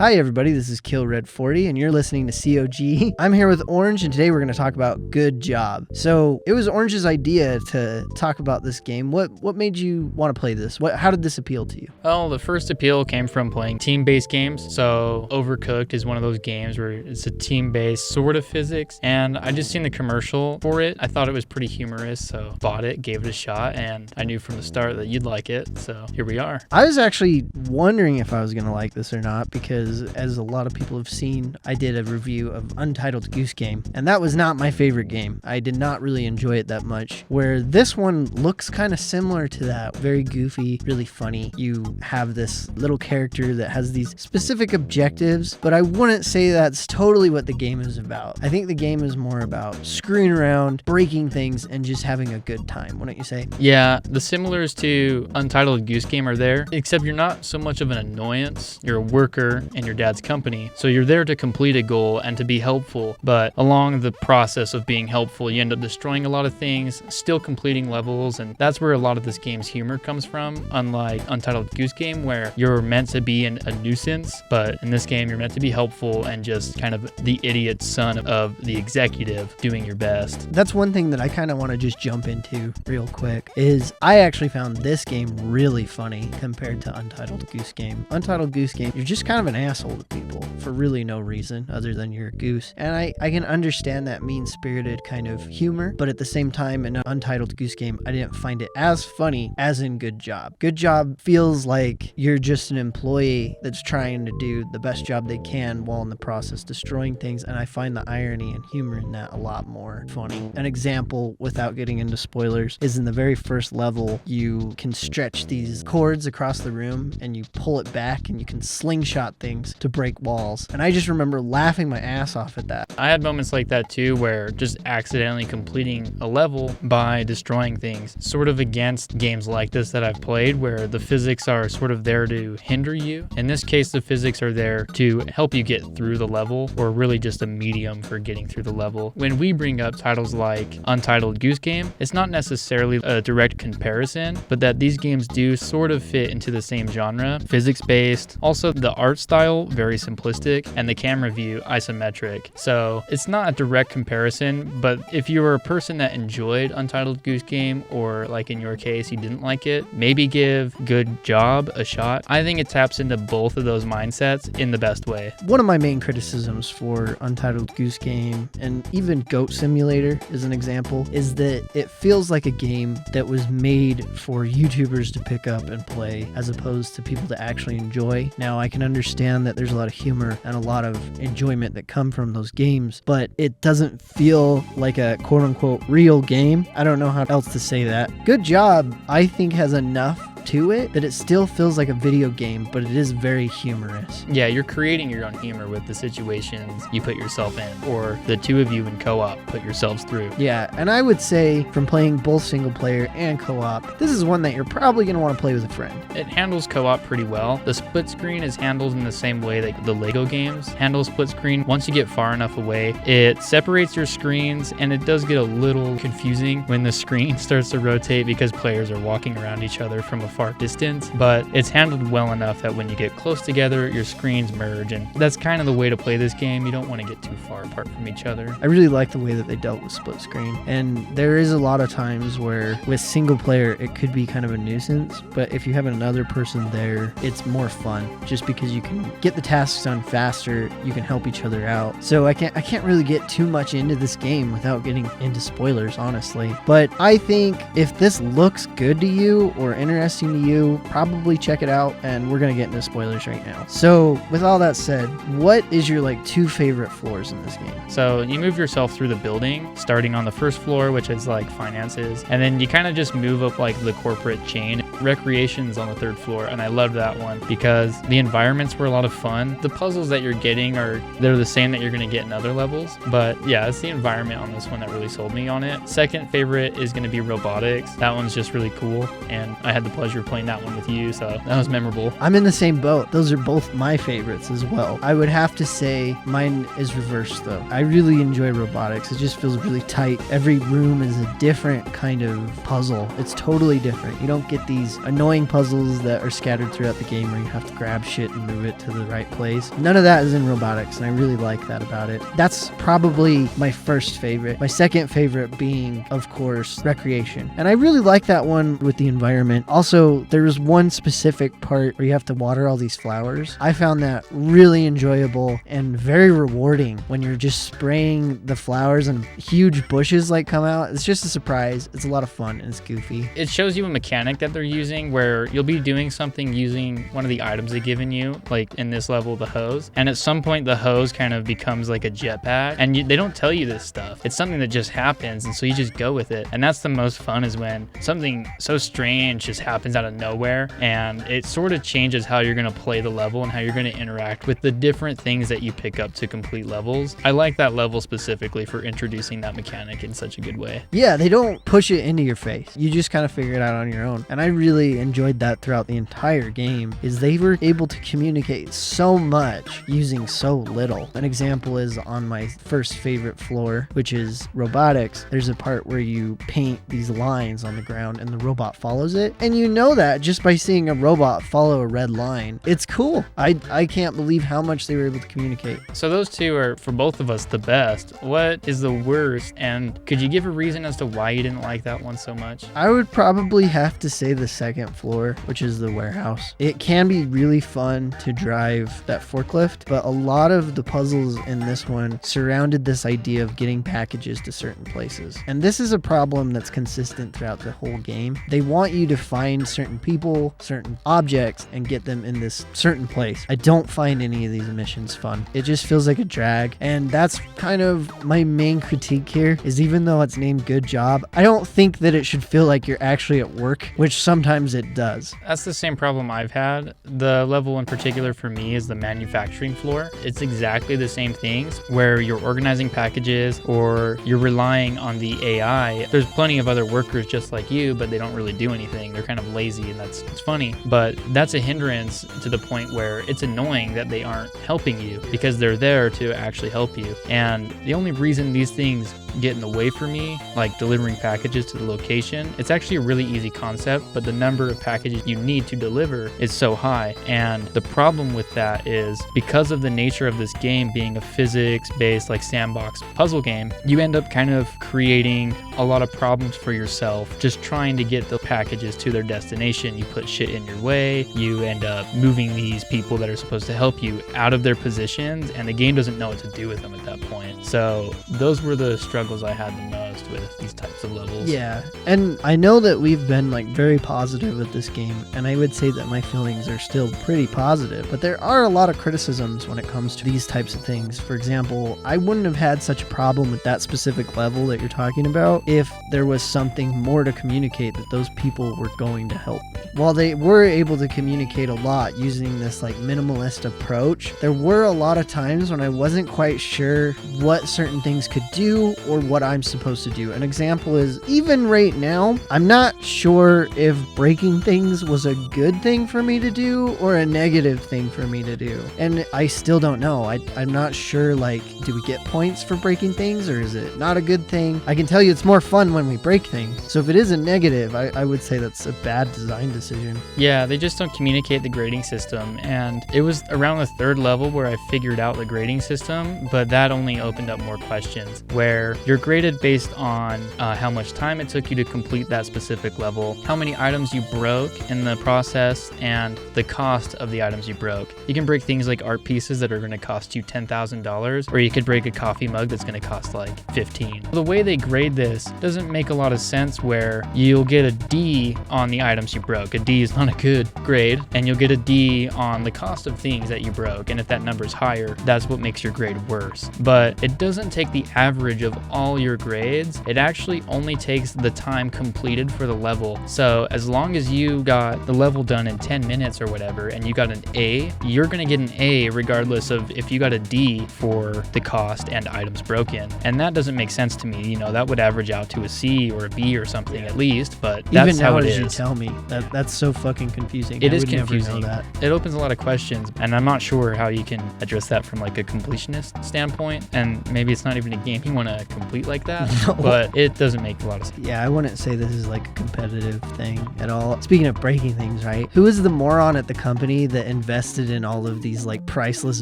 Hi everybody, this is KillRed40 and you're listening to COG. I'm here with Orange and today we're going to talk about Good Job. So it was Orange's idea to talk about this game. What made you want to play this? How did this appeal to you? Well, the first appeal came from playing team-based games. So Overcooked is one of those games where it's a team-based sort of physics. And I just seen the commercial for it. I thought it was pretty humorous, so bought it, gave it a shot, and I knew from the start that you'd like it. So here we are. I was actually wondering if I was going to like this or not because as a lot of people have seen, I did a review of Untitled Goose Game, and that was not my favorite game. I did not really enjoy it that much, where this one looks kind of similar to that. Very goofy, really funny. You have this little character that has these specific objectives, but I wouldn't say that's totally what the game is about. I think the game is more about screwing around, breaking things, and just having a good time, wouldn't you say? Yeah, the similars to Untitled Goose Game are there, except you're not so much of an annoyance. You're a worker in your dad's company, so you're there to complete a goal and to be helpful, but along the process of being helpful, you end up destroying a lot of things, still completing levels, and that's where a lot of this game's humor comes from, unlike Untitled Goose Game, where you're meant to be a nuisance, but in this game, you're meant to be helpful and just kind of the idiot son of the executive doing your best. That's one thing that I kind of want to just jump into real quick, is I actually found this game really funny compared to Untitled Goose Game. Untitled Goose Game, you're just kind of an asshole to people for really no reason other than you're a goose. And I can understand that mean-spirited kind of humor, but at the same time, in Untitled Goose Game, I didn't find it as funny as in Good Job. Good Job feels like you're just an employee that's trying to do the best job they can while in the process destroying things, and I find the irony and humor in that a lot more funny. An example, without getting into spoilers, is in the very first level, you can stretch these cords across the room and you pull it back and you can slingshot things to break walls. And I just remember laughing my ass off at that. I had moments like that too, where just accidentally completing a level by destroying things, sort of against games like this that I've played, where the physics are sort of there to hinder you. In this case, the physics are there to help you get through the level, or really just a medium for getting through the level. When we bring up titles like Untitled Goose Game, it's not necessarily a direct comparison, but that these games do sort of fit into the same genre, physics-based. Also, the art style, very simplistic, and the camera view, isometric. So it's not a direct comparison, but if you were a person that enjoyed Untitled Goose Game, or like in your case, you didn't like it, maybe give Good Job a shot. I think it taps into both of those mindsets in the best way. One of my main criticisms for Untitled Goose Game, and even Goat Simulator is an example, is that it feels like a game that was made for YouTubers to pick up and play as opposed to people to actually enjoy. Now, I can understand that there's a lot of humor and a lot of enjoyment that come from those games, but it doesn't feel like a quote-unquote real game. I don't know how else to say that. Good Job, I think, has enough to it that it still feels like a video game, but it is very humorous. Yeah, you're creating your own humor with the situations you put yourself in, or the two of you in co-op put yourselves through. Yeah, and I would say from playing both single player and co-op, this is one that you're probably going to want to play with a friend. It handles co-op pretty well. The split screen is handled in the same way that the Lego games handle split screen. Once you get far enough away, it separates your screens, and it does get a little confusing when the screen starts to rotate because players are walking around each other from a far distance, but it's handled well enough that when you get close together, your screens merge, and that's kind of the way to play this game. You don't want to get too far apart from each other. I really like the way that they dealt with split screen, and there is a lot of times where with single player it could be kind of a nuisance, but if you have another person there, it's more fun just because you can get the tasks done faster, you can help each other out. So I can't really get too much into this game without getting into spoilers, honestly, but I think if this looks good to you or interesting to you, probably check it out, and we're gonna get into spoilers right now. So with all that said, what is your two favorite floors in this game? So you move yourself through the building, starting on the first floor, which is like finances, and then you kind of just move up like the corporate chain. Recreation's on the third floor, and I loved that one because the environments were a lot of fun. The puzzles that you're getting they're the same that you're gonna get in other levels, but yeah, it's the environment on this one that really sold me on it. Second favorite is gonna be robotics. That one's just really cool, and I had the pleasure realize you were playing that one with you, so that was memorable. I'm in the same boat. Those are both my favorites as well. I would have to say mine is reversed though. I really enjoy robotics. It just feels really tight. Every room is a different kind of puzzle. It's totally different. You don't get these annoying puzzles that are scattered throughout the game where you have to grab shit and move it to the right place. None of that is in robotics, and I really like that about it. That's probably my first favorite. My second favorite being, of course, recreation. And I really like that one with the environment. Also, there's one specific part where you have to water all these flowers. I found that really enjoyable and very rewarding when you're just spraying the flowers and huge bushes like come out. It's just a surprise. It's a lot of fun and it's goofy. It shows you a mechanic that they're using where you'll be doing something using one of the items they've given you, like in this level, the hose. And at some point, the hose kind of becomes like a jetpack. And they don't tell you this stuff. It's something that just happens. And so you just go with it. And that's the most fun, is when something so strange just happens out of nowhere. And it sort of changes how you're going to play the level and how you're going to interact with the different things that you pick up to complete levels. I like that level specifically for introducing that mechanic in such a good way. Yeah, they don't push it into your face. You just kind of figure it out on your own. And I really enjoyed that throughout the entire game, is they were able to communicate so much using so little. An example is on my first favorite floor, which is robotics. There's a part where you paint these lines on the ground and the robot follows it. And you know that just by seeing a robot follow a red line. It's cool. I can't believe how much they were able to communicate. So those two are, for both of us, the best. What is the worst? And could you give a reason as to why you didn't like that one so much? I would probably have to say the second floor, which is the warehouse. It can be really fun to drive that forklift, but a lot of the puzzles in this one surrounded this idea of getting packages to certain places. And this is a problem that's consistent throughout the whole game. They want you to find certain people, certain objects, and get them in this certain place. I don't find any of these missions fun. It just feels like a drag. And that's kind of my main critique here, is even though it's named Good Job, I don't think that it should feel like you're actually at work, which sometimes it does. That's the same problem I've had. The level in particular for me is the manufacturing floor. It's exactly the same things where you're organizing packages or you're relying on the AI. There's plenty of other workers just like you, but they don't really do anything. They're kind of lazy, and it's funny. But that's a hindrance to the point where it's annoying that they aren't helping you, because they're there to actually help you. And the only reason these things get in the way for me, like delivering packages to the location, it's actually a really easy concept, but the number of packages you need to deliver is so high. And the problem with that is, because of the nature of this game being a physics-based, like sandbox puzzle game, you end up kind of creating a lot of problems for yourself just trying to get the packages to their destination. You put shit in your way, you end up moving these people that are supposed to help you out of their positions, and the game doesn't know what to do with them at that point. So those were the struggles I had the most with these types of levels. Yeah, and I know that we've been like very positive with this game, and I would say that my feelings are still pretty positive, but there are a lot of criticisms when it comes to these types of things. For example, I wouldn't have had such a problem with that specific level that you're talking about if there was something more to communicate that those people were going to help me. While they were able to communicate a lot using this like minimalist approach, there were a lot of times when I wasn't quite sure what certain things could do or what I'm supposed to do. An example is, even right now, I'm not sure if breaking things was a good thing for me to do or a negative thing for me to do. And I still don't know. I'm not sure, like, do we get points for breaking things, or is it not a good thing? I can tell you it's more fun when we break things. So if it is a negative, I would say that's a bad design decision. Yeah, they just don't communicate the grading system. And it was around the third level where I figured out the grading system, but that only opened up more questions, where you're graded based on how much time it took you to complete that specific level, how many items you broke in the process, and the cost of the items you broke. You can break things like art pieces that are going to cost you $10,000, or you could break a coffee mug that's going to cost like $15,000. The way they grade this doesn't make a lot of sense, where you'll get a D on the items you broke. A D is not a good grade, and you'll get a D on the cost of things that you broke, and if that number's higher, that's what makes your grade worse. But it doesn't take the average of all your grades grades, it actually only takes the time completed for the level. So as long as you got the level done in 10 minutes or whatever, and you got an A, you're gonna get an A regardless of if you got a D for the cost and items broken. And that doesn't make sense to me. You know, that would average out to a C or a B or something at least, but that's Even now how it as is. you tell me, that's so fucking confusing. It I is would never confusing. know that. It opens a lot of questions, and I'm not sure how you can address that from like a completionist standpoint. And maybe it's not even a game you want to complete like that, No. but it doesn't make a lot of sense. Yeah, I wouldn't say this is like a competitive thing at all. Speaking of breaking things, right? Who is the moron at the company that invested in all of these like priceless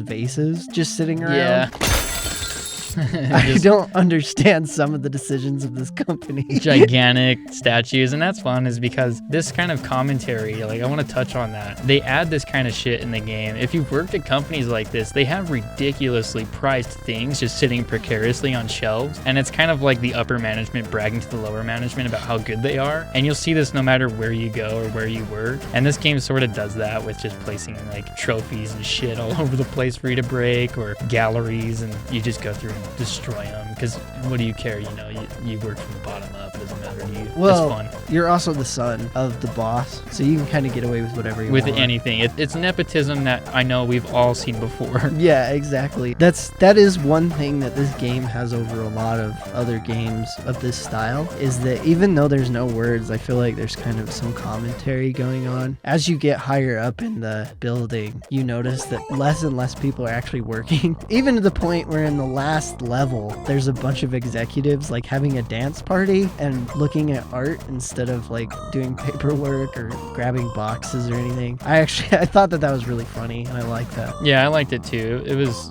vases just sitting around? Yeah. I don't understand some of the decisions of this company. Gigantic statues, and that's fun is because this kind of commentary, like I want to touch on that. They add this kind of shit in the game. If you've worked at companies like this, they have ridiculously priced things just sitting precariously on shelves, and it's kind of like the upper management bragging to the lower management about how good they are. And you'll see this no matter where you go or where you work, and this game sort of does that with just placing like trophies and shit all over the place for you to break, or galleries, and you just go through and destroy them, because what do you care? You know, you work from the bottom up. It doesn't matter to you. Well, it's fun. You're also the son of the boss, so you can kind of get away with whatever you With want. anything. It's nepotism that I know we've all seen before. Yeah, exactly. That is one thing that this game has over a lot of other games of this style, is that even though there's no words, I feel like there's kind of some commentary going on. As you get higher up in the building, you notice that less and less people are actually working. Even to the point where in the last level, there's a bunch of executives like having a dance party and looking at art instead of like doing paperwork or grabbing boxes or anything. I thought that was really funny, and I like that. Yeah, I liked it too.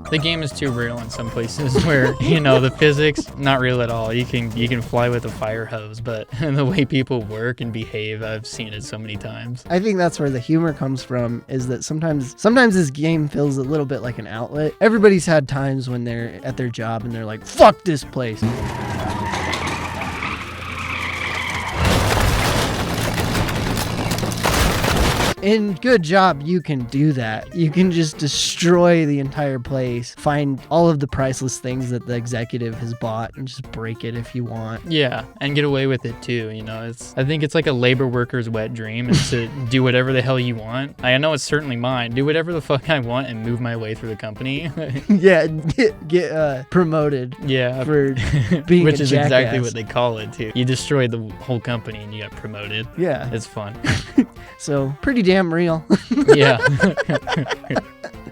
The game is too real in some places where, you know, the physics, not real at all. You can fly with a fire hose, but the way people work and behave, I've seen it so many times. I think that's where the humor comes from, is that sometimes this game feels a little bit like an outlet. Everybody's had times when they're at their job and they're like, fuck this place. And good job, you can do that. You can just destroy the entire place, find all of the priceless things that the executive has bought, and just break it if you want. Yeah, and get away with it too. You know, I think it's like a labor worker's wet dream, is to do whatever the hell you want. I know it's certainly mine. Do whatever the fuck I want and move my way through the company. Yeah, get promoted. Yeah, for being which a is jackass. exactly what they call it too. You destroyed the whole company and you got promoted. Yeah. It's fun. So pretty damn real. Yeah.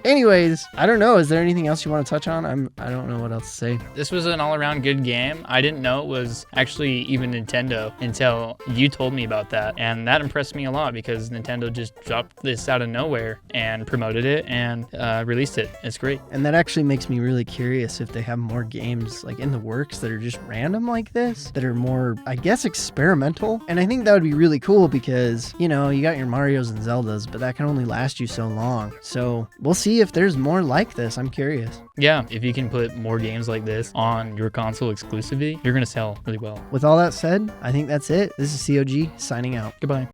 Anyways, I don't know. Is there anything else you want to touch on? I don't know what else to say. This was an all-around good game. I didn't know it was actually even Nintendo until you told me about that. And that impressed me a lot because Nintendo just dropped this out of nowhere and promoted it and released it. It's great. And that actually makes me really curious if they have more games like in the works that are just random like this, that are more, I guess, experimental. And I think that would be really cool because, you know, you got your Marios and Zeldas, but that can only last you so long. So we'll see if there's more like this. I'm curious. Yeah, if you can put more games like this on your console exclusively, you're going to sell really well. With all that said, I think that's it. This is COG signing out. Goodbye.